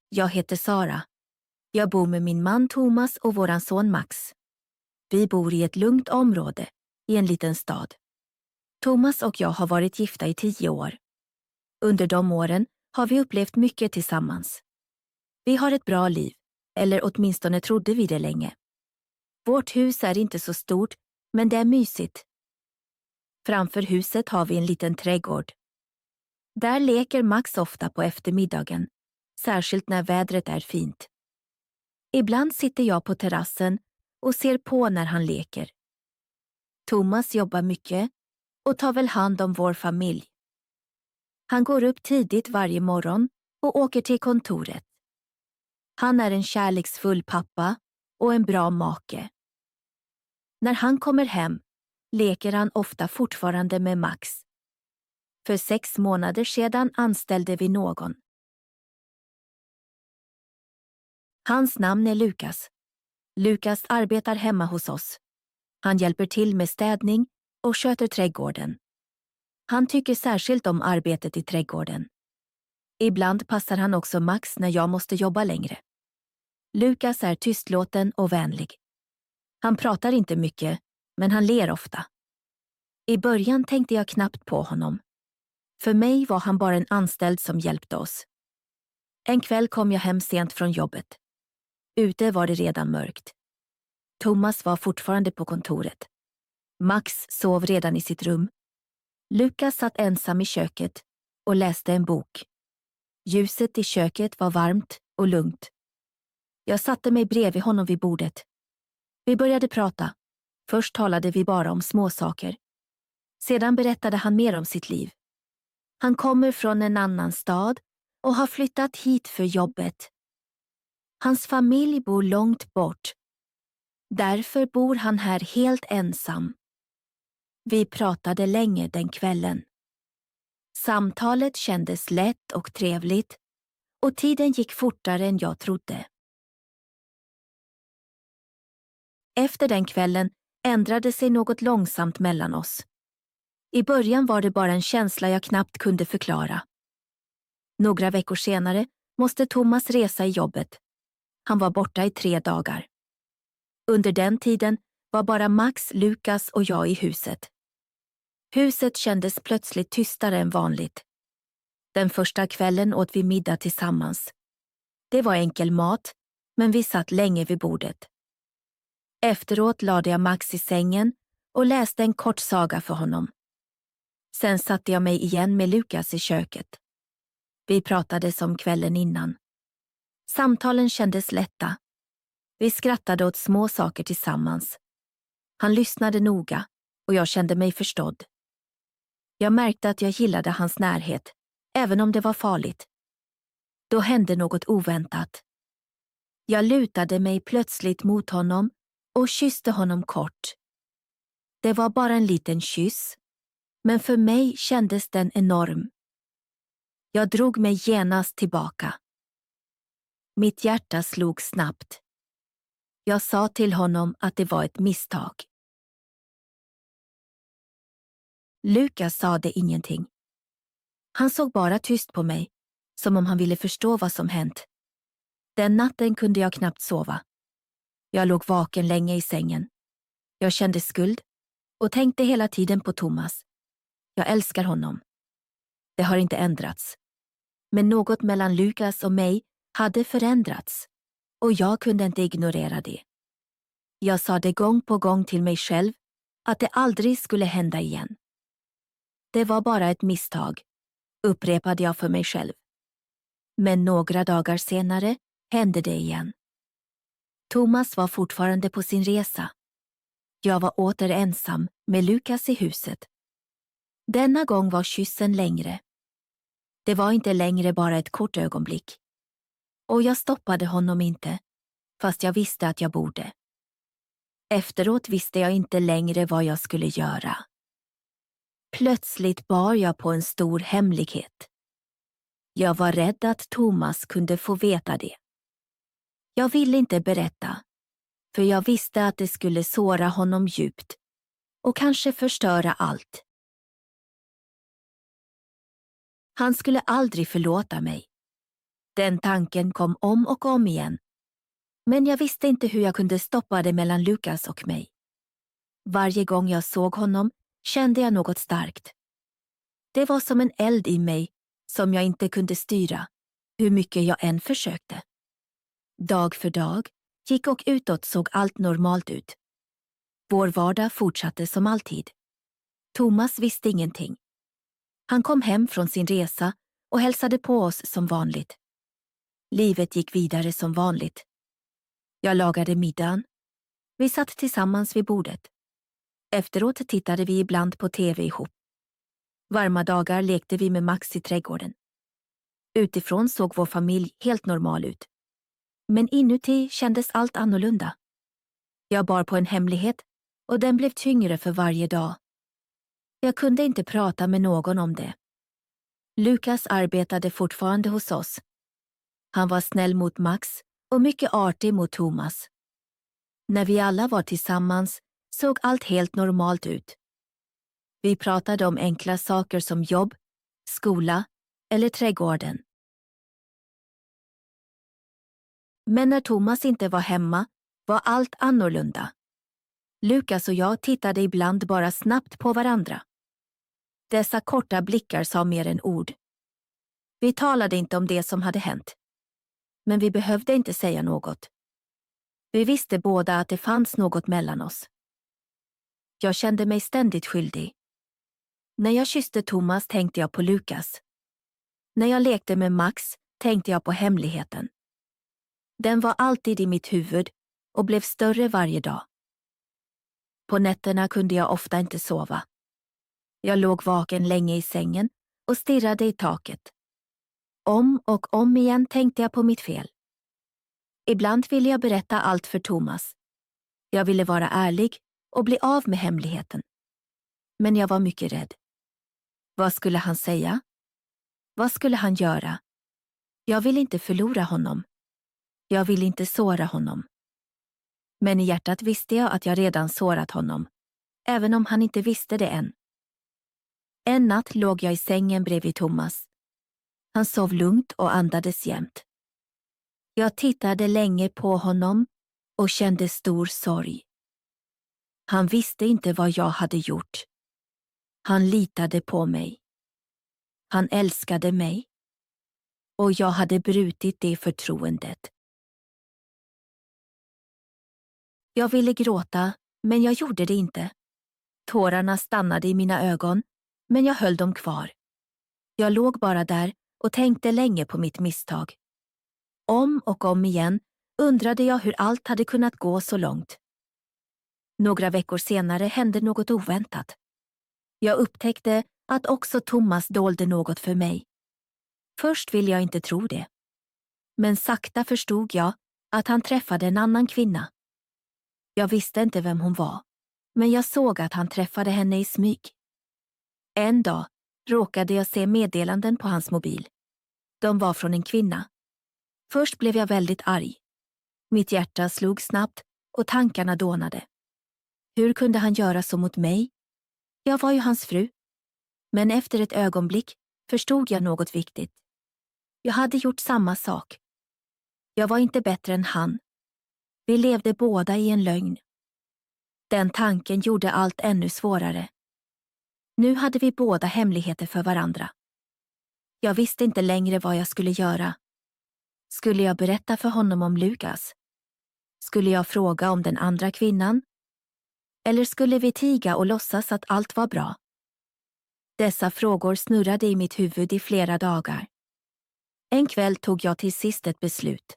Jag heter Sara. Jag bor med min man Thomas och våran son Max. Vi bor i ett lugnt område, i en liten stad. Thomas och jag har varit gifta i 10 år. Under de åren har vi upplevt mycket tillsammans. Vi har ett bra liv, eller åtminstone trodde vi det länge. Vårt hus är inte så stort, men det är mysigt. Framför huset har vi en liten trädgård. Där leker Max ofta på eftermiddagen, särskilt när vädret är fint. Ibland sitter jag på terrassen och ser på när han leker. Thomas jobbar mycket och tar väl hand om vår familj. Han går upp tidigt varje morgon och åker till kontoret. Han är en kärleksfull pappa och en bra make. När han kommer hem leker han ofta fortfarande med Max. För 6 månader sedan anställde vi någon. Hans namn är Lukas. Lukas arbetar hemma hos oss. Han hjälper till med städning och sköter trädgården. Han tycker särskilt om arbetet i trädgården. Ibland passar han också Max när jag måste jobba längre. Lukas är tystlåten och vänlig. Han pratar inte mycket, men han ler ofta. I början tänkte jag knappt på honom. För mig var han bara en anställd som hjälpte oss. En kväll kom jag hem sent från jobbet. Ute var det redan mörkt. Thomas var fortfarande på kontoret. Max sov redan i sitt rum. Lukas satt ensam i köket och läste en bok. Ljuset i köket var varmt och lugnt. Jag satte mig bredvid honom vid bordet. Vi började prata. Först talade vi bara om små saker. Sedan berättade han mer om sitt liv. Han kommer från en annan stad och har flyttat hit för jobbet. Hans familj bor långt bort. Därför bor han här helt ensam. Vi pratade länge den kvällen. Samtalet kändes lätt och trevligt och tiden gick fortare än jag trodde. Efter den kvällen ändrade sig något långsamt mellan oss. I början var det bara en känsla jag knappt kunde förklara. Några veckor senare måste Thomas resa i jobbet. Han var borta i 3 dagar. Under den tiden var bara Max, Lukas och jag i huset. Huset kändes plötsligt tystare än vanligt. Den första kvällen åt vi middag tillsammans. Det var enkel mat, men vi satt länge vid bordet. Efteråt lade jag Max i sängen och läste en kort saga för honom. Sen satte jag mig igen med Lukas i köket. Vi pratade som kvällen innan. Samtalen kändes lätta. Vi skrattade åt små saker tillsammans. Han lyssnade noga och jag kände mig förstådd. Jag märkte att jag gillade hans närhet, även om det var farligt. Då hände något oväntat. Jag lutade mig plötsligt mot honom och kysste honom kort. Det var bara en liten kyss, men för mig kändes den enorm. Jag drog mig genast tillbaka. Mitt hjärta slog snabbt. Jag sa till honom att det var ett misstag. Lukas sade ingenting. Han såg bara tyst på mig, som om han ville förstå vad som hänt. Den natten kunde jag knappt sova. Jag låg vaken länge i sängen. Jag kände skuld och tänkte hela tiden på Thomas. Jag älskar honom. Det har inte ändrats. Men något mellan Lukas och mig hade förändrats och jag kunde inte ignorera det. Jag sa det gång på gång till mig själv att det aldrig skulle hända igen. Det var bara ett misstag, upprepade jag för mig själv. Men några dagar senare hände det igen. Thomas var fortfarande på sin resa. Jag var åter ensam med Lukas i huset. Denna gång var kyssen längre. Det var inte längre bara ett kort ögonblick. Och jag stoppade honom inte, fast jag visste att jag borde. Efteråt visste jag inte längre vad jag skulle göra. Plötsligt bar jag på en stor hemlighet. Jag var rädd att Thomas kunde få veta det. Jag ville inte berätta, för jag visste att det skulle såra honom djupt och kanske förstöra allt. Han skulle aldrig förlåta mig. Den tanken kom om och om igen. Men jag visste inte hur jag kunde stoppa det mellan Lukas och mig. Varje gång jag såg honom kände jag något starkt. Det var som en eld i mig som jag inte kunde styra, hur mycket jag än försökte. Dag för dag gick och utåt såg allt normalt ut. Vår vardag fortsatte som alltid. Thomas visste ingenting. Han kom hem från sin resa och hälsade på oss som vanligt. Livet gick vidare som vanligt. Jag lagade middagen. Vi satt tillsammans vid bordet. Efteråt tittade vi ibland på TV ihop. Varma dagar lekte vi med Max i trädgården. Utifrån såg vår familj helt normal ut. Men inuti kändes allt annorlunda. Jag bar på en hemlighet och den blev tyngre för varje dag. Jag kunde inte prata med någon om det. Lukas arbetade fortfarande hos oss. Han var snäll mot Max och mycket artig mot Thomas. När vi alla var tillsammans såg allt helt normalt ut. Vi pratade om enkla saker som jobb, skola eller trädgården. Men när Thomas inte var hemma var allt annorlunda. Lukas och jag tittade ibland bara snabbt på varandra. Dessa korta blickar sa mer än ord. Vi talade inte om det som hade hänt. Men vi behövde inte säga något. Vi visste båda att det fanns något mellan oss. Jag kände mig ständigt skyldig. När jag kysste Thomas tänkte jag på Lukas. När jag lekte med Max tänkte jag på hemligheten. Den var alltid i mitt huvud och blev större varje dag. På nätterna kunde jag ofta inte sova. Jag låg vaken länge i sängen och stirrade i taket. Om och om igen tänkte jag på mitt fel. Ibland ville jag berätta allt för Thomas. Jag ville vara ärlig och bli av med hemligheten. Men jag var mycket rädd. Vad skulle han säga? Vad skulle han göra? Jag ville inte förlora honom. Jag ville inte såra honom. Men i hjärtat visste jag att jag redan sårat honom, även om han inte visste det än. En natt låg jag i sängen bredvid Thomas. Han sov lugnt och andades jämt. Jag tittade länge på honom och kände stor sorg. Han visste inte vad jag hade gjort. Han litade på mig. Han älskade mig. Och jag hade brutit det förtroendet. Jag ville gråta, men jag gjorde det inte. Tårarna stannade i mina ögon, men jag höll dem kvar. Jag låg bara där och tänkte länge på mitt misstag. Om och om igen undrade jag hur allt hade kunnat gå så långt. Några veckor senare hände något oväntat. Jag upptäckte att också Thomas dolde något för mig. Först ville jag inte tro det. Men sakta förstod jag att han träffade en annan kvinna. Jag visste inte vem hon var, men jag såg att han träffade henne i smyg. En dag råkade jag se meddelanden på hans mobil. De var från en kvinna. Först blev jag väldigt arg. Mitt hjärta slog snabbt och tankarna dånade. Hur kunde han göra så mot mig? Jag var ju hans fru. Men efter ett ögonblick förstod jag något viktigt. Jag hade gjort samma sak. Jag var inte bättre än han. Vi levde båda i en lögn. Den tanken gjorde allt ännu svårare. Nu hade vi båda hemligheter för varandra. Jag visste inte längre vad jag skulle göra. Skulle jag berätta för honom om Lukas? Skulle jag fråga om den andra kvinnan? Eller skulle vi tiga och låtsas att allt var bra? Dessa frågor snurrade i mitt huvud i flera dagar. En kväll tog jag till sist ett beslut.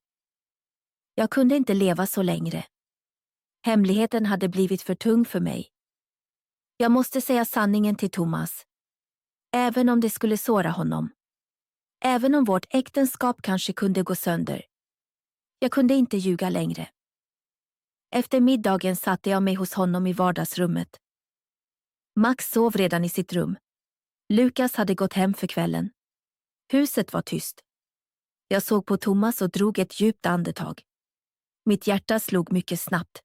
Jag kunde inte leva så längre. Hemligheten hade blivit för tung för mig. Jag måste säga sanningen till Thomas. Även om det skulle såra honom. Även om vårt äktenskap kanske kunde gå sönder. Jag kunde inte ljuga längre. Efter middagen satte jag mig hos honom i vardagsrummet. Max sov redan i sitt rum. Lukas hade gått hem för kvällen. Huset var tyst. Jag såg på Thomas och drog ett djupt andetag. Mitt hjärta slog mycket snabbt.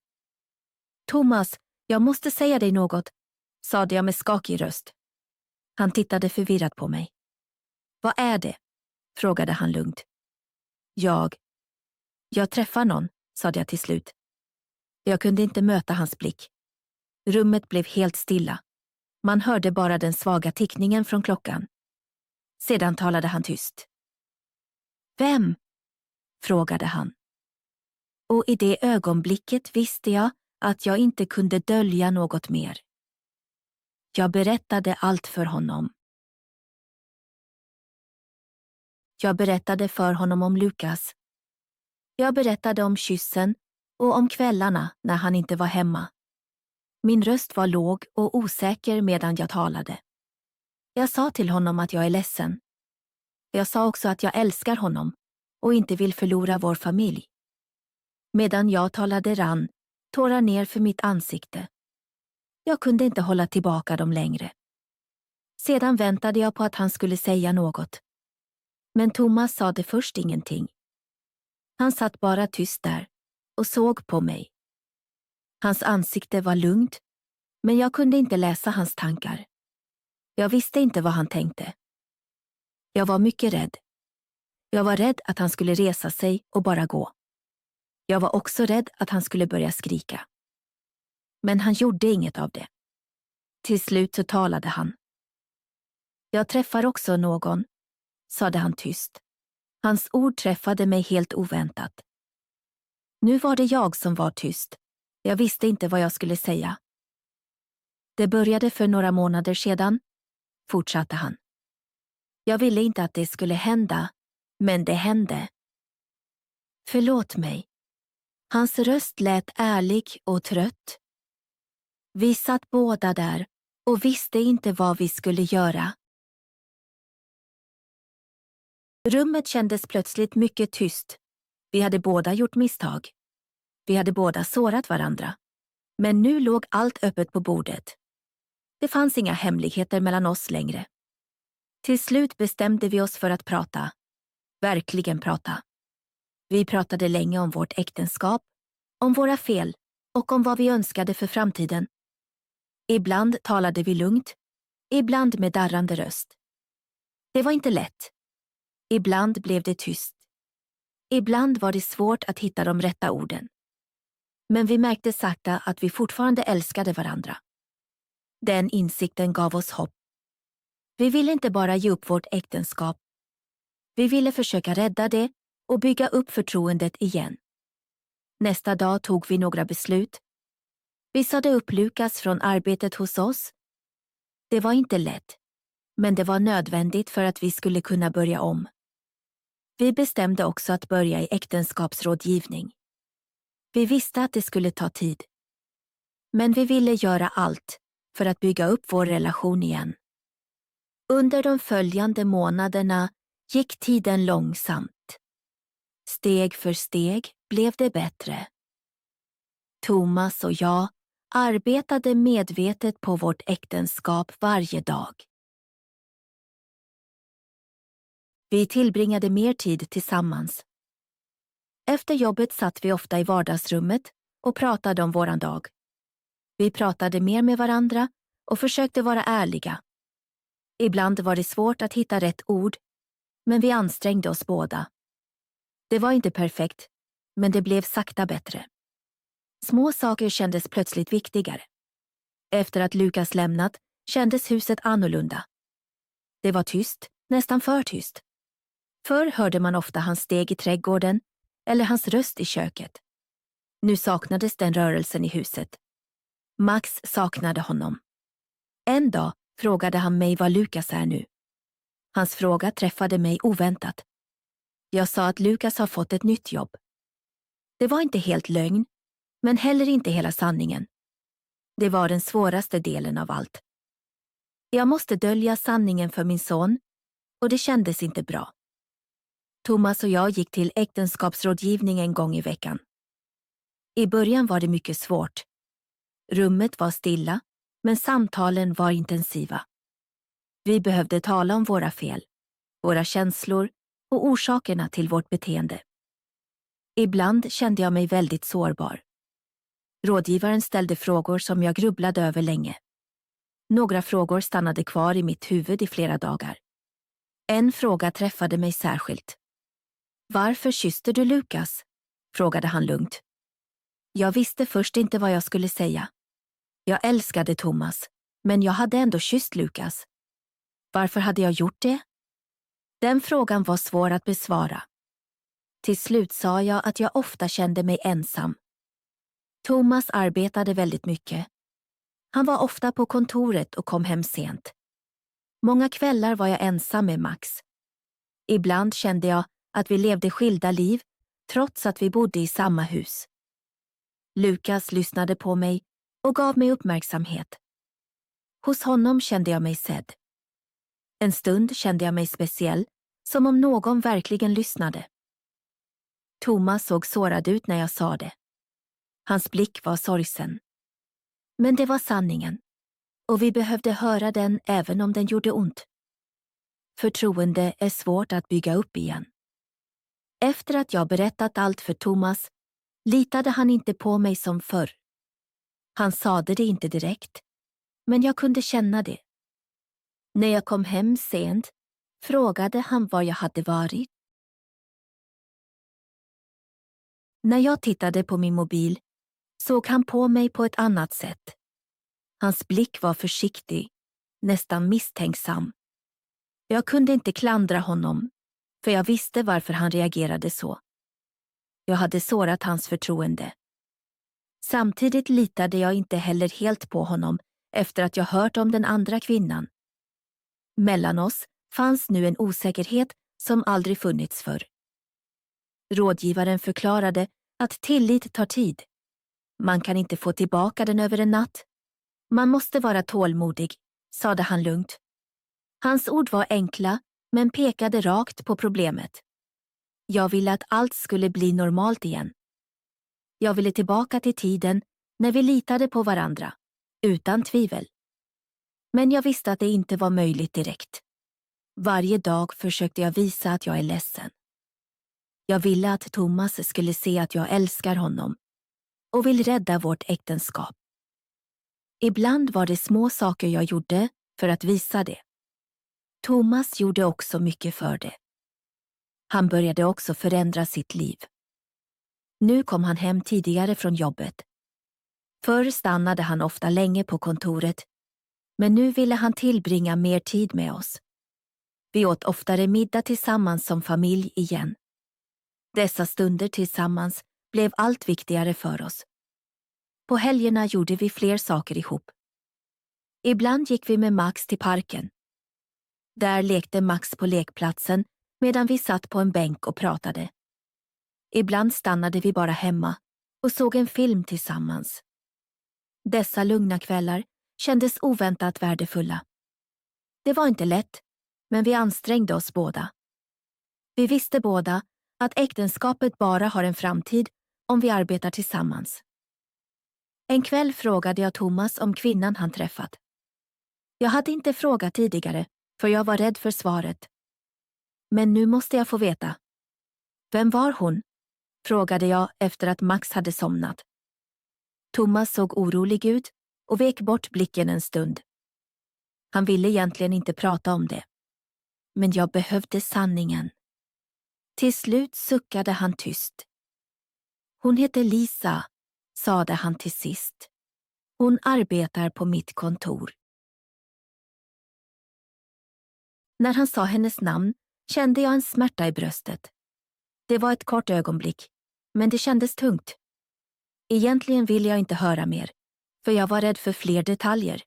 Thomas, jag måste säga dig något, sade jag med skakig röst. Han tittade förvirrat på mig. Vad är det? Frågade han lugnt. Jag träffar någon, sade jag till slut. Jag kunde inte möta hans blick. Rummet blev helt stilla. Man hörde bara den svaga tickningen från klockan. Sedan talade han tyst. Vem? Frågade han. Och i det ögonblicket visste jag att jag inte kunde dölja något mer. Jag berättade allt för honom. Jag berättade för honom om Lukas. Jag berättade om kyssen och om kvällarna när han inte var hemma. Min röst var låg och osäker medan jag talade. Jag sa till honom att jag är ledsen. Jag sa också att jag älskar honom och inte vill förlora vår familj. Medan jag talade rann tårar ner för mitt ansikte. Jag kunde inte hålla tillbaka dem längre. Sedan väntade jag på att han skulle säga något. Men Thomas sade först ingenting. Han satt bara tyst där och såg på mig. Hans ansikte var lugnt, men jag kunde inte läsa hans tankar. Jag visste inte vad han tänkte. Jag var mycket rädd. Jag var rädd att han skulle resa sig och bara gå. Jag var också rädd att han skulle börja skrika. Men han gjorde inget av det. Till slut så talade han. Jag träffar också någon, sade han tyst. Hans ord träffade mig helt oväntat. Nu var det jag som var tyst. Jag visste inte vad jag skulle säga. Det började för några månader sedan, fortsatte han. Jag ville inte att det skulle hända, men det hände. Förlåt mig. Hans röst lät ärlig och trött. Vi satt båda där och visste inte vad vi skulle göra. Rummet kändes plötsligt mycket tyst. Vi hade båda gjort misstag. Vi hade båda sårat varandra. Men nu låg allt öppet på bordet. Det fanns inga hemligheter mellan oss längre. Till slut bestämde vi oss för att prata. Verkligen prata. Vi pratade länge om vårt äktenskap, om våra fel och om vad vi önskade för framtiden. Ibland talade vi lugnt, ibland med darrande röst. Det var inte lätt. Ibland blev det tyst. Ibland var det svårt att hitta de rätta orden. Men vi märkte sakta att vi fortfarande älskade varandra. Den insikten gav oss hopp. Vi ville inte bara ge upp vårt äktenskap. Vi ville försöka rädda det och bygga upp förtroendet igen. Nästa dag tog vi några beslut. Vi sade upp Lukas från arbetet hos oss. Det var inte lätt, men det var nödvändigt för att vi skulle kunna börja om. Vi bestämde också att börja i äktenskapsrådgivning. Vi visste att det skulle ta tid. Men vi ville göra allt för att bygga upp vår relation igen. Under de följande månaderna gick tiden långsamt. Steg för steg blev det bättre. Thomas och jag arbetade medvetet på vårt äktenskap varje dag. Vi tillbringade mer tid tillsammans. Efter jobbet satt vi ofta i vardagsrummet och pratade om våran dag. Vi pratade mer med varandra och försökte vara ärliga. Ibland var det svårt att hitta rätt ord, men vi ansträngde oss båda. Det var inte perfekt, men det blev sakta bättre. Små saker kändes plötsligt viktigare. Efter att Lukas lämnat kändes huset annorlunda. Det var tyst, nästan för tyst. Förr hörde man ofta hans steg i trädgården eller hans röst i köket. Nu saknades den rörelsen i huset. Max saknade honom. En dag frågade han mig var Lukas är nu. Hans fråga träffade mig oväntat. Jag sa att Lukas har fått ett nytt jobb. Det var inte helt lögn, men heller inte hela sanningen. Det var den svåraste delen av allt. Jag måste dölja sanningen för min son, och det kändes inte bra. Thomas och jag gick till äktenskapsrådgivning en gång i veckan. I början var det mycket svårt. Rummet var stilla, men samtalen var intensiva. Vi behövde tala om våra fel, våra känslor och orsakerna till vårt beteende. Ibland kände jag mig väldigt sårbar. Rådgivaren ställde frågor som jag grubblade över länge. Några frågor stannade kvar i mitt huvud i flera dagar. En fråga träffade mig särskilt. Varför kysste du Lukas? Frågade han lugnt. Jag visste först inte vad jag skulle säga. Jag älskade Thomas, men jag hade ändå kysst Lukas. Varför hade jag gjort det? Den frågan var svår att besvara. Till slut sa jag att jag ofta kände mig ensam. Thomas arbetade väldigt mycket. Han var ofta på kontoret och kom hem sent. Många kvällar var jag ensam med Max. Ibland kände jag att vi levde skilda liv, trots att vi bodde i samma hus. Lukas lyssnade på mig och gav mig uppmärksamhet. Hos honom kände jag mig sedd. En stund kände jag mig speciell, som om någon verkligen lyssnade. Thomas såg sårad ut när jag sa det. Hans blick var sorgsen. Men det var sanningen. Och vi behövde höra den även om den gjorde ont. Förtroende är svårt att bygga upp igen. Efter att jag berättat allt för Thomas litade han inte på mig som förr. Han sade det inte direkt, men jag kunde känna det. När jag kom hem sent frågade han var jag hade varit. När jag tittade på min mobil såg han på mig på ett annat sätt. Hans blick var försiktig, nästan misstänksam. Jag kunde inte klandra honom, för jag visste varför han reagerade så. Jag hade sårat hans förtroende. Samtidigt litade jag inte heller helt på honom efter att jag hört om den andra kvinnan. Mellan oss fanns nu en osäkerhet som aldrig funnits förr. Rådgivaren förklarade att tillit tar tid. Man kan inte få tillbaka den över en natt. Man måste vara tålmodig, sade han lugnt. Hans ord var enkla, men pekade rakt på problemet. Jag ville att allt skulle bli normalt igen. Jag ville tillbaka till tiden när vi litade på varandra, utan tvivel. Men jag visste att det inte var möjligt direkt. Varje dag försökte jag visa att jag är ledsen. Jag ville att Thomas skulle se att jag älskar honom och vill rädda vårt äktenskap. Ibland var det små saker jag gjorde för att visa det. Thomas gjorde också mycket för det. Han började också förändra sitt liv. Nu kom han hem tidigare från jobbet. Förr stannade han ofta länge på kontoret, men nu ville han tillbringa mer tid med oss. Vi åt oftare middag tillsammans som familj igen. Dessa stunder tillsammans blev allt viktigare för oss. På helgerna gjorde vi fler saker ihop. Ibland gick vi med Max till parken. Där lekte Max på lekplatsen medan vi satt på en bänk och pratade. Ibland stannade vi bara hemma och såg en film tillsammans. Dessa lugna kvällar kändes oväntat värdefulla. Det var inte lätt, men vi ansträngde oss båda. Vi visste båda att äktenskapet bara har en framtid om vi arbetar tillsammans. En kväll frågade jag Thomas om kvinnan han träffat. Jag hade inte frågat tidigare, för jag var rädd för svaret. Men nu måste jag få veta. Vem var hon? Frågade jag efter att Max hade somnat. Thomas såg orolig ut och vek bort blicken en stund. Han ville egentligen inte prata om det. Men jag behövde sanningen. Till slut suckade han tyst. Hon heter Lisa, sade han till sist. Hon arbetar på mitt kontor. När han sa hennes namn kände jag en smärta i bröstet. Det var ett kort ögonblick, men det kändes tungt. Egentligen ville jag inte höra mer, för jag var rädd för fler detaljer.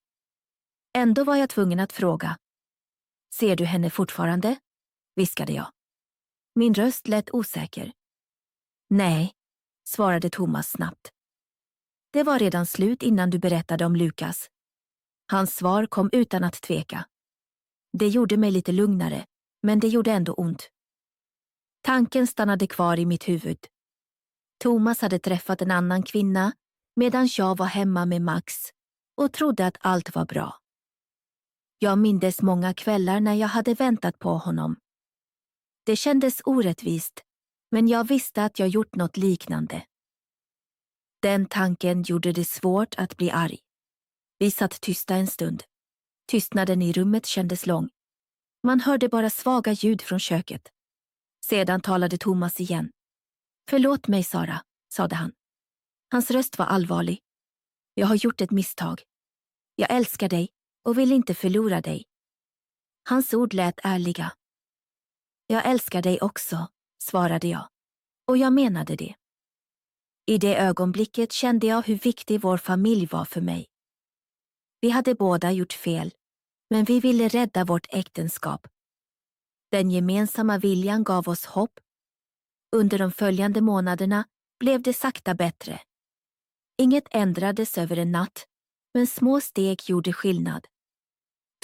Ändå var jag tvungen att fråga. Ser du henne fortfarande? Viskade jag. Min röst lät osäker. Nej, svarade Thomas snabbt. Det var redan slut innan du berättade om Lukas. Hans svar kom utan att tveka. Det gjorde mig lite lugnare, men det gjorde ändå ont. Tanken stannade kvar i mitt huvud. Thomas hade träffat en annan kvinna medan jag var hemma med Max och trodde att allt var bra. Jag mindes många kvällar när jag hade väntat på honom. Det kändes orättvist, men jag visste att jag gjort något liknande. Den tanken gjorde det svårt att bli arg. Vi satt tysta en stund. Tystnaden i rummet kändes lång. Man hörde bara svaga ljud från köket. Sedan talade Thomas igen. Förlåt mig, Sara, sade han. Hans röst var allvarlig. Jag har gjort ett misstag. Jag älskar dig och vill inte förlora dig. Hans ord lät ärliga. Jag älskar dig också, svarade jag. Och jag menade det. I det ögonblicket kände jag hur viktig vår familj var för mig. Vi hade båda gjort fel, men vi ville rädda vårt äktenskap. Den gemensamma viljan gav oss hopp. Under de följande månaderna blev det sakta bättre. Inget ändrades över en natt, men små steg gjorde skillnad.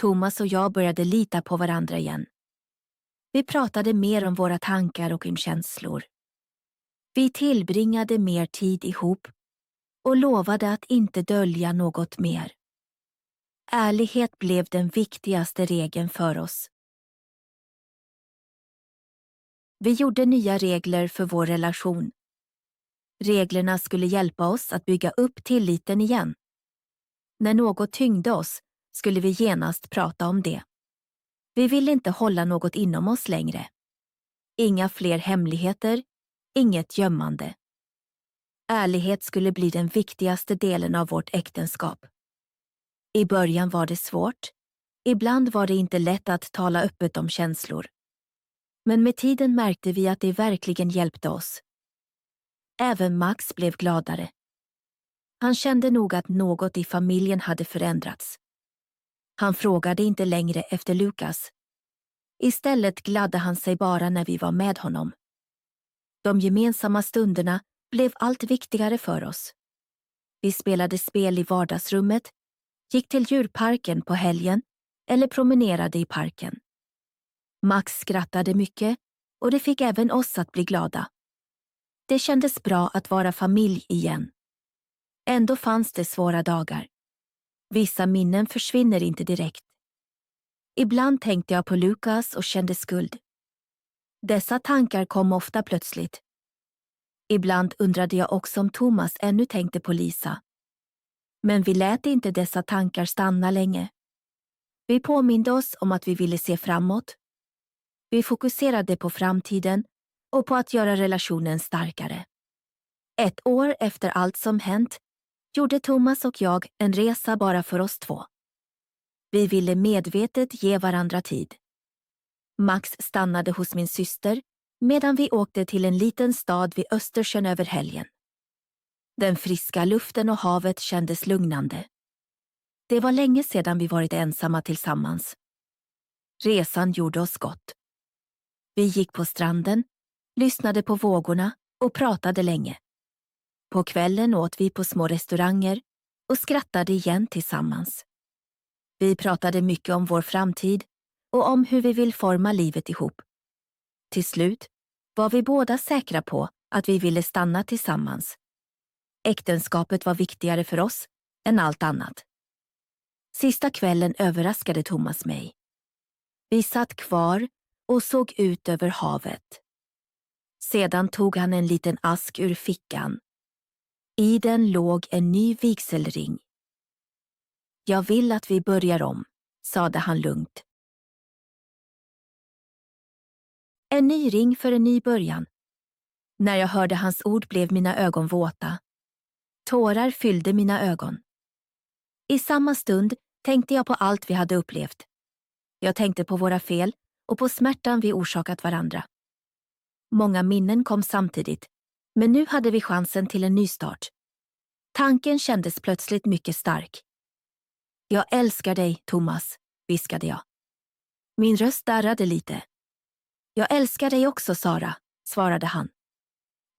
Thomas och jag började lita på varandra igen. Vi pratade mer om våra tankar och om känslor. Vi tillbringade mer tid ihop och lovade att inte dölja något mer. Ärlighet blev den viktigaste regeln för oss. Vi gjorde nya regler för vår relation. Reglerna skulle hjälpa oss att bygga upp tilliten igen. När något tyngde oss skulle vi genast prata om det. Vi ville inte hålla något inom oss längre. Inga fler hemligheter, inget gömmande. Ärlighet skulle bli den viktigaste delen av vårt äktenskap. I början var det svårt. Ibland var det inte lätt att tala öppet om känslor. Men med tiden märkte vi att det verkligen hjälpte oss. Även Max blev gladare. Han kände nog att något i familjen hade förändrats. Han frågade inte längre efter Lukas. Istället gladde han sig bara när vi var med honom. De gemensamma stunderna blev allt viktigare för oss. Vi spelade spel i vardagsrummet, gick till djurparken på helgen eller promenerade i parken. Max skrattade mycket och det fick även oss att bli glada. Det kändes bra att vara familj igen. Ändå fanns det svåra dagar. Vissa minnen försvinner inte direkt. Ibland tänkte jag på Lukas och kände skuld. Dessa tankar kom ofta plötsligt. Ibland undrade jag också om Thomas ännu tänkte på Lisa. Men vi lät inte dessa tankar stanna länge. Vi påminde oss om att vi ville se framåt. Vi fokuserade på framtiden och på att göra relationen starkare. 1 år efter allt som hänt gjorde Thomas och jag en resa bara för oss 2. Vi ville medvetet ge varandra tid. Max stannade hos min syster medan vi åkte till en liten stad vid Östersjön över helgen. Den friska luften och havet kändes lugnande. Det var länge sedan vi varit ensamma tillsammans. Resan gjorde oss gott. Vi gick på stranden, lyssnade på vågorna och pratade länge. På kvällen åt vi på små restauranger och skrattade igen tillsammans. Vi pratade mycket om vår framtid och om hur vi vill forma livet ihop. Till slut var vi båda säkra på att vi ville stanna tillsammans. Äktenskapet var viktigare för oss än allt annat. Sista kvällen överraskade Thomas mig. Vi satt kvar och såg ut över havet. Sedan tog han en liten ask ur fickan. I den låg en ny vigselring. Jag vill att vi börjar om, sade han lugnt. En ny ring för en ny början. När jag hörde hans ord blev mina ögon våta. Tårar fyllde mina ögon. I samma stund tänkte jag på allt vi hade upplevt. Jag tänkte på våra fel och på smärtan vi orsakat varandra. Många minnen kom samtidigt, men nu hade vi chansen till en ny start. Tanken kändes plötsligt mycket stark. Jag älskar dig, Thomas, viskade jag. Min röst darrade lite. Jag älskar dig också, Sara, svarade han.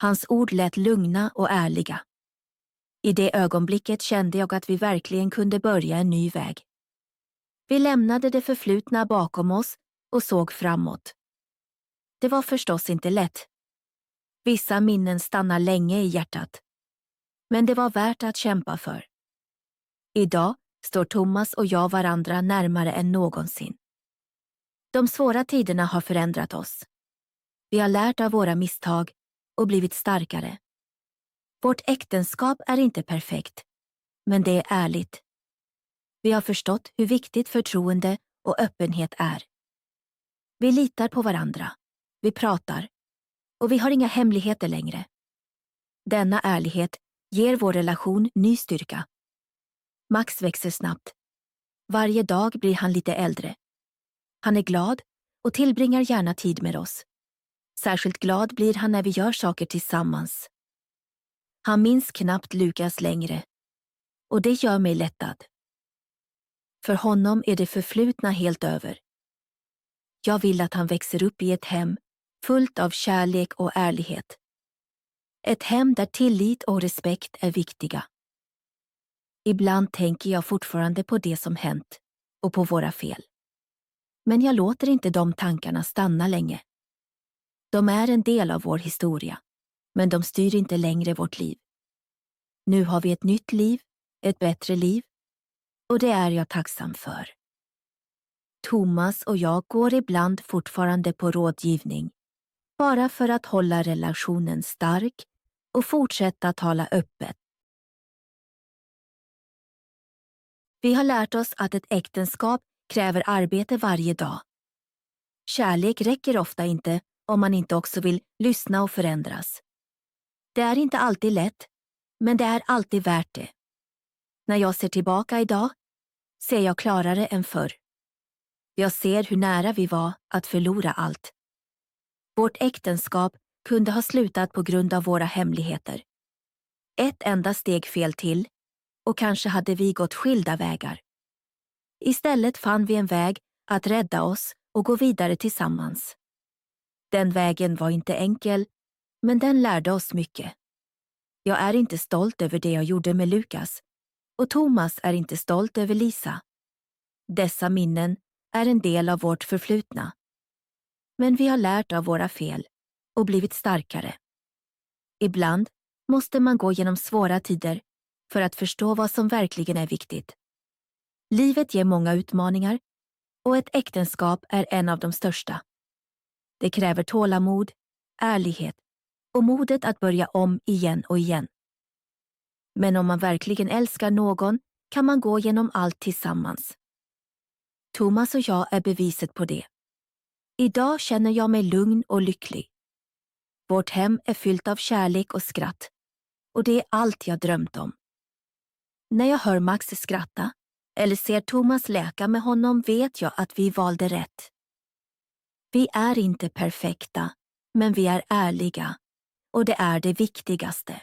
Hans ord lät lugna och ärliga. I det ögonblicket kände jag att vi verkligen kunde börja en ny väg. Vi lämnade det förflutna bakom oss och såg framåt. Det var förstås inte lätt. Vissa minnen stannar länge i hjärtat. Men det var värt att kämpa för. Idag står Thomas och jag varandra närmare än någonsin. De svåra tiderna har förändrat oss. Vi har lärt av våra misstag och blivit starkare. Vårt äktenskap är inte perfekt, men det är ärligt. Vi har förstått hur viktigt förtroende och öppenhet är. Vi litar på varandra. Vi pratar Och vi har inga hemligheter längre. Denna ärlighet ger vår relation ny styrka. Max växer snabbt. Varje dag blir han lite äldre. Han är glad och tillbringar gärna tid med oss. Särskilt glad blir han när vi gör saker tillsammans. Han minns knappt Lukas längre. Och det gör mig lättad. För honom är det förflutna helt över. Jag vill att han växer upp i ett hem fullt av kärlek och ärlighet. Ett hem där tillit och respekt är viktiga. Ibland tänker jag fortfarande på det som hänt och på våra fel. Men jag låter inte de tankarna stanna länge. De är en del av vår historia, men de styr inte längre vårt liv. Nu har vi ett nytt liv, ett bättre liv, och det är jag tacksam för. Thomas och jag går ibland fortfarande på rådgivning, bara för att hålla relationen stark och fortsätta tala öppet. Vi har lärt oss att ett äktenskap kräver arbete varje dag. Kärlek räcker ofta inte om man inte också vill lyssna och förändras. Det är inte alltid lätt, men det är alltid värt det. När jag ser tillbaka idag ser jag klarare än förr. Jag ser hur nära vi var att förlora allt. Vårt äktenskap kunde ha slutat på grund av våra hemligheter. Ett enda steg fel till och kanske hade vi gått skilda vägar. Istället fann vi en väg att rädda oss och gå vidare tillsammans. Den vägen var inte enkel, men den lärde oss mycket. Jag är inte stolt över det jag gjorde med Lukas, och Thomas är inte stolt över Lisa. Dessa minnen är en del av vårt förflutna. Men vi har lärt av våra fel och blivit starkare. Ibland måste man gå genom svåra tider för att förstå vad som verkligen är viktigt. Livet ger många utmaningar och ett äktenskap är en av de största. Det kräver tålamod, ärlighet och modet att börja om igen och igen. Men om man verkligen älskar någon kan man gå genom allt tillsammans. Thomas och jag är beviset på det. Idag känner jag mig lugn och lycklig. Vårt hem är fyllt av kärlek och skratt. Och det är allt jag drömt om. När jag hör Max skratta eller ser Thomas leka med honom vet jag att vi valde rätt. Vi är inte perfekta, men vi är ärliga. Och det är det viktigaste.